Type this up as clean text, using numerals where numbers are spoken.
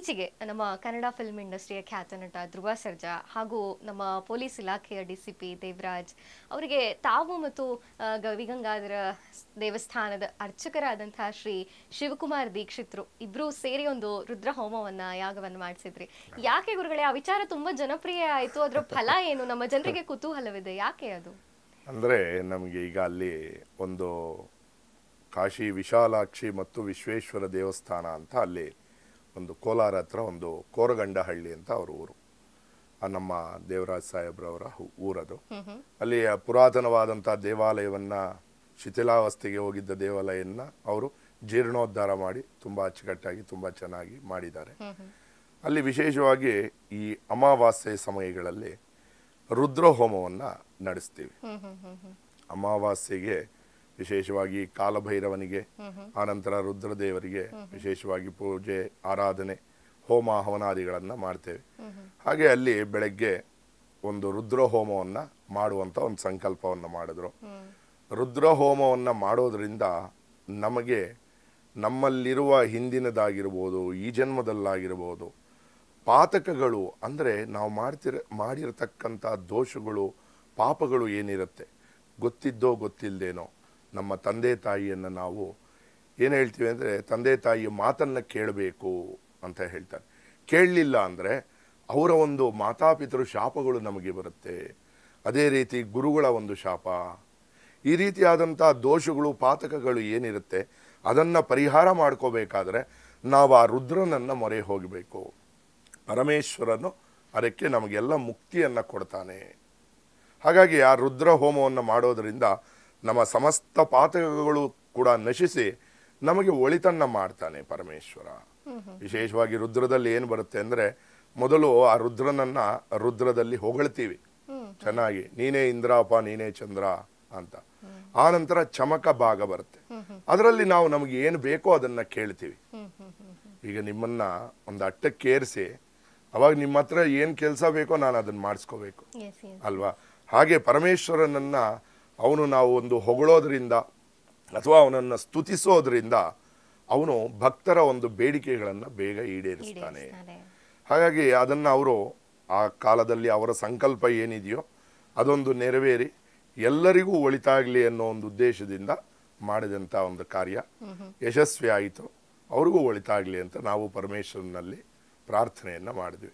ಇತ್ತೀಚೆಗೆ ನಮ್ಮ ಕನ್ನಡ ಫಿಲ್ಮ್ ಇಂಡಸ್ಟ್ರಿಯ ಖ್ಯಾತ ನಟ ಧ್ರುವ ಸರ್ಜಾ ಹಾಗೂ ನಮ್ಮ ಪೊಲೀಸ್ ಇಲಾಖೆಯ ಡಿಸಿಪಿ ದೇವರಾಜ್ ಅವರಿಗೆ ತಾವು ಮತ್ತು ಗವಿಗಂಗಾಧರ ದೇವಸ್ಥಾನದ ಅರ್ಚಕರಾದಂತಹ ಶ್ರೀ ಶಿವಕುಮಾರ್ ದೀಕ್ಷಿತ್ರು ಇಬ್ರು ಸೇರಿ ಒಂದು ರುದ್ರ ಹೋಮವನ್ನ ಯಾಗವನ್ನು ಮಾಡಿಸಿದ್ರಿ. ಯಾಕೆ ಗುರುಗಳೇ ಆ ವಿಚಾರ ತುಂಬಾ ಜನಪ್ರಿಯ ಆಯ್ತು? ಅದರ ಫಲ ಏನು? ನಮ್ಮ ಜನರಿಗೆ ಕುತೂಹಲವಿದೆ, ಯಾಕೆ ಅದು? ಅಂದರೆ ನಮಗೆ ಈಗ ಅಲ್ಲಿ ಒಂದು ಕಾಶಿ ವಿಶಾಲಾಕ್ಷಿ ಮತ್ತು ವಿಶ್ವೇಶ್ವರ ದೇವಸ್ಥಾನ ಅಂತ ಅಲ್ಲಿ ಒಂದು ಕೋಲಾರ ಹತ್ರ ಒಂದು ಕೋರಗಂಡಹಳ್ಳಿ ಅಂತ ಅವ್ರ ಊರು, ನಮ್ಮ ದೇವರಾಜ್ ಸಾಹೇಬ್ರವರ ಊರದು. ಅಲ್ಲಿ ಪುರಾತನವಾದಂಥ ದೇವಾಲಯವನ್ನ, ಶಿಥಿಲಾವಸ್ಥೆಗೆ ಹೋಗಿದ್ದ ದೇವಾಲಯನ್ನ ಅವರು ಜೀರ್ಣೋದ್ಧಾರ ಮಾಡಿ ತುಂಬ ಅಚ್ಚುಕಟ್ಟಾಗಿ ತುಂಬ ಚೆನ್ನಾಗಿ ಮಾಡಿದ್ದಾರೆ. ಅಲ್ಲಿ ವಿಶೇಷವಾಗಿ ಈ ಅಮಾವಾಸ್ಯೆ ಸಮಯಗಳಲ್ಲಿ ರುದ್ರ ಹೋಮವನ್ನು ನಡೆಸ್ತೀವಿ. ಅಮಾವಾಸ್ಯೆಗೆ ವಿಶೇಷವಾಗಿ ಕಾಲಭೈರವನಿಗೆ, ಆನಂತರ ರುದ್ರದೇವರಿಗೆ ವಿಶೇಷವಾಗಿ ಪೂಜೆ, ಆರಾಧನೆ, ಹೋಮ ಹವನಾದಿಗಳನ್ನು ಮಾಡ್ತೇವೆ. ಹಾಗೆ ಅಲ್ಲಿ ಬೆಳಗ್ಗೆ ಒಂದು ರುದ್ರ ಹೋಮವನ್ನು ಮಾಡುವಂಥ ಒಂದು ಸಂಕಲ್ಪವನ್ನು ಮಾಡಿದ್ರು. ರುದ್ರ ಹೋಮವನ್ನು ಮಾಡೋದ್ರಿಂದ ನಮಗೆ ನಮ್ಮಲ್ಲಿರುವ ಹಿಂದಿನದಾಗಿರ್ಬೋದು, ಈ ಜನ್ಮದಲ್ಲಾಗಿರ್ಬೋದು, ಪಾತಕಗಳು ಅಂದರೆ ನಾವು ಮಾಡಿರತಕ್ಕಂಥ ದೋಷಗಳು, ಪಾಪಗಳು ಏನಿರುತ್ತೆ, ಗೊತ್ತಿದ್ದೋ ಗೊತ್ತಿಲ್ಲದೇನೋ ನಮ್ಮ ತಂದೆ ತಾಯಿಯನ್ನು ನಾವು ಏನು ಹೇಳ್ತೀವಿ ಅಂದರೆ ತಂದೆ ತಾಯಿಯ ಮಾತನ್ನು ಕೇಳಬೇಕು ಅಂತ ಹೇಳ್ತಾರೆ. ಕೇಳಲಿಲ್ಲ ಅಂದರೆ ಅವರ ಒಂದು ಮಾತಾಪಿತೃ ಶಾಪಗಳು ನಮಗೆ ಬರುತ್ತೆ. ಅದೇ ರೀತಿ ಗುರುಗಳ ಒಂದು ಶಾಪ, ಈ ರೀತಿಯಾದಂಥ ದೋಷಗಳು, ಪಾತಕಗಳು ಏನಿರುತ್ತೆ ಅದನ್ನು ಪರಿಹಾರ ಮಾಡ್ಕೋಬೇಕಾದ್ರೆ ನಾವು ಆ ರುದ್ರನನ್ನು ಮೊರೆ ಹೋಗಬೇಕು. ಪರಮೇಶ್ವರನು ಅದಕ್ಕೆ ನಮಗೆಲ್ಲ ಮುಕ್ತಿಯನ್ನು ಕೊಡ್ತಾನೆ. ಹಾಗಾಗಿ ಆ ರುದ್ರ ಹೋಮವನ್ನು ಮಾಡೋದರಿಂದ ನಮ್ಮ ಸಮಸ್ತ ಪಾತಕಗಳು ಕೂಡ ನಶಿಸಿ ನಮಗೆ ಒಳಿತನ್ನ ಮಾಡ್ತಾನೆ ಪರಮೇಶ್ವರ. ವಿಶೇಷವಾಗಿ ರುದ್ರದಲ್ಲಿ ಏನು ಬರುತ್ತೆ ಅಂದರೆ, ಮೊದಲು ಆ ರುದ್ರನನ್ನ ರುದ್ರದಲ್ಲಿ ಹೊಗಳ್ತೀವಿ ಚೆನ್ನಾಗಿ, ನೀನೇ ಇಂದ್ರಪ್ಪ, ನೀನೇ ಚಂದ್ರ ಅಂತ. ಆ ನಂತರ ಚಮಕ ಭಾಗ ಬರುತ್ತೆ, ಅದರಲ್ಲಿ ನಾವು ನಮಗೆ ಏನು ಬೇಕೋ ಅದನ್ನ ಕೇಳ್ತೀವಿ. ಈಗ ನಿಮ್ಮನ್ನ ಒಂದು ಅಟ್ಟಕ್ಕೇರಿಸಿ ಅವಾಗ ನಿಮ್ಮ ಹತ್ರ ಏನು ಕೆಲಸ ಬೇಕೋ ನಾನು ಅದನ್ನ ಮಾಡಿಸ್ಕೋಬೇಕು ಅಲ್ವಾ? ಹಾಗೆ ಪರಮೇಶ್ವರನನ್ನ ನಾವು ಒಂದು ಹೊಗಳೋದ್ರಿಂದ ಅಥವಾ ಅವನನ್ನು ಸ್ತುತಿಸೋದ್ರಿಂದ ಅವನು ಭಕ್ತರ ಒಂದು ಬೇಡಿಕೆಗಳನ್ನು ಬೇಗ ಈಡೇರಿಸ್ತಾನೆ. ಹಾಗಾಗಿ ಅದನ್ನು ಅವರು ಆ ಕಾಲದಲ್ಲಿ ಅವರ ಸಂಕಲ್ಪ ಏನಿದೆಯೋ ಅದೊಂದು ನೆರವೇರಿ ಎಲ್ಲರಿಗೂ ಒಳಿತಾಗಲಿ ಅನ್ನೋ ಒಂದು ಉದ್ದೇಶದಿಂದ ಮಾಡಿದಂಥ ಒಂದು ಕಾರ್ಯ ಯಶಸ್ವಿ ಆಯಿತು. ಅವ್ರಿಗೂ ಒಳಿತಾಗಲಿ ಅಂತ ನಾವು ಪರಮೇಶ್ವರನಲ್ಲಿ ಪ್ರಾರ್ಥನೆಯನ್ನು ಮಾಡಿದ್ವಿ.